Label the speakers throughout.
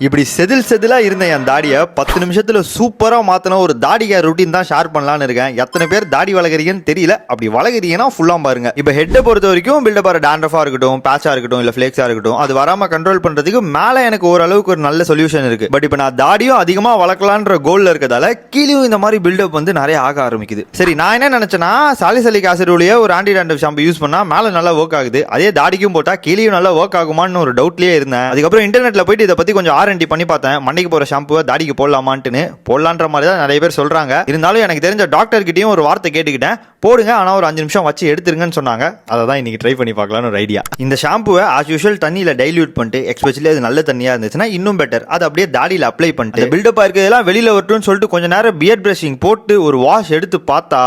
Speaker 1: இப்படி செதிலா இருந்த என் தாடியை 10 நிமிஷத்துல சூப்பரா மாத்தின ஒரு தாடி கேர் ரொட்டீன் தான் ஷேர் பண்ணலான்னு இருக்கேன். எத்தனை பேர் தாடி வளர்க்குறீங்கன்னு தெரியல. அப்படி வளர்க்குறீங்கன்னா ஃபுல்லா பாருங்க. இப்போ ஹெட்டை பொறுத்த வரைக்கும் பில்டப் ஆகிற டேண்ட்ரஃபா இருக்கட்டும், பேச்சா இருக்கட்டும், இல்ல ஃபிளேக்ஸா இருக்கட்டும், அது வராம கண்ட்ரோல் பண்றதுக்கு மேல எனக்கு ஓரளவுக்கு ஒரு நல்ல சொல்யூஷன் இருக்கு. பட் இப்போ நான் தாடியும் அதிகமா வளர்க்கலான்ற கோல்ல இருக்கதால கீழேயும் இந்த மாதிரி பில்டப் வந்து நிறைய ஆக ஆரம்பிக்குது. சரி, நான் என்ன நினைச்சேன்னா சாலிசிலிக் ஆசிட் உடைய ஒரு ஆன்டி டேண்ட்ரஃப் ஷாம்பு யூஸ் பண்ணா மேல நல்லா ஒர்க் ஆகுது, அதே தாடிக்கும் போட்டா கீழேயும் நல்லா ஒர்க் ஆகுமான்னு ஒரு டவுட்லயே இருந்தேன். அதுக்கப்புறம் இன்டர்நெட்ல போயிட்டு இதை பத்தி கொஞ்சம் R&D பண்ணி பார்த்தேன். மண்டைக்கு போற ஷாம்புவை தாடிக்கு போடலாமான்ட்டுன்னு. போடலான்ற மாதிரி தான் நிறைய பேர் சொல்றாங்க. இருந்தாலும் எனக்கு தெரிஞ்ச டாக்டர் கிட்டயும் ஒரு வார்த்தை கேட்டுக்கிட்டேன். போடுங்க, ஆனா ஒரு 5 நிமிஷம் வச்சு எடுத்துருங்கன்னு சொன்னாங்க. அதை தான் இன்னைக்கு ட்ரை பண்ணி பார்க்கலாம்னு ஒரு ஐடியா. இந்த ஷாம்புவை ஆஸ் யூஷுவல் தண்ணியில டைல்யூட் பண்ணிட்டு, எஸ்பெஷலி அது நல்ல தண்ணியா இருந்துச்சுன்னா இன்னும் பெட்டர், அது அப்படியே தாடியில அப்ளை பண்ணிட்டு பில்டப்பா இருக்கிறதெல்லாம் வெளியில வரட்டும்னு சொல்லிட்டு கொஞ்ச நேரம் பியர்ட் பிரஷிங் போட்டு ஒரு வாஷ் எடுத்து பார்த்தா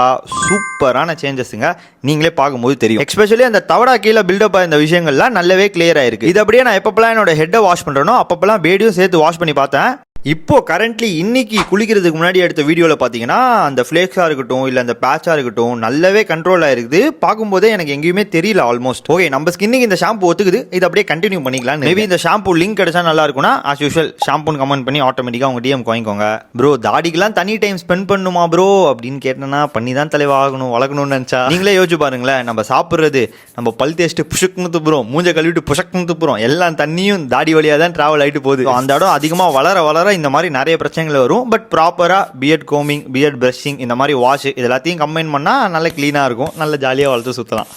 Speaker 1: சூப்பரான சேஞ்சஸ்ங்க. நீங்களே பார்க்கும்போது தெரியும். எஸ்பெஷலி அந்த தவடா கீழே பில்டப் இந்த விஷயங்கள்லாம் நல்லாவே கிளியர் ஆயிருக்கு. இது அப்படியே நான் எப்பப்பெல்லாம் என்னோட ஹெட்டை வாஷ் பண்றேனோ அப்பப்பெல்லாம் பேடியும் சேர்த்து வாஷ் பண்ணி பார்த்தேன். இப்போ கரண்ட்லி இன்னைக்கு குளிக்கிறதுக்கு முன்னாடி எடுத்த வீடியோவில் பார்த்தீங்கன்னா அந்த ஃபிளேக்ஸாக இருக்கட்டும், இல்லை அந்த பேட்சாக இருக்கட்டும், நல்லாவே கண்ட்ரோல் ஆயிருக்குது. பார்க்கும்போதே எனக்கு எங்கேயுமே தெரியல ஆல்மோஸ்ட். ஓகே, நம்ம ஸ்கின்னுக்கு இந்த ஷாம்பு ஒத்துக்குது, இது அப்படியே கண்டினியூ பண்ணிக்கலாம். மேபி இந்த ஷாம்பு லிங்க் கிடைச்சா நல்லா இருக்கும்னா ஆஸ் யூஷுவல் ஷாம்புன்னு கமெண்ட் பண்ணி ஆட்டோமேட்டிக்காக உங்க டிஎம் வாங்கிக்கோங்க. ப்ரோ, தாடிக்கெல்லாம் தனி டைம் ஸ்பெண்ட் பண்ணுமா ப்ரோ அப்படின்னு கேட்டேன்னா பண்ணி தான் தலைவா ஆகணும், வளர்க்கணும்னு நினச்சா. நீங்களே யோசிச்சு பாருங்களேன், நம்ம சாப்பிட்றது, நம்ம பல் தேய்ச்சிட்டு புஷக்னு துப்புறோம், மூஞ்ச கழுவிட்டு புஷக்னு துப்புறோம், எல்லாம் தண்ணியும் தாடி வழியாக தான் டிராவல் ஆகிட்டு போகுது. அந்த இடம் அதிகமாக வளர இந்த மாதிரி நிறைய பிரச்சனைகள் வரும். பட் ப்ராப்பரா பியர்ட் கோமிங், பியர்ட் பிரஷிங், இந்த மாதிரி வாஷ், இது எல்லாத்தையும் கம்பைன் பண்ணா நல்ல கிளீனா இருக்கும், நல்ல ஜாலியா வளர்த்து சுத்தலாம்.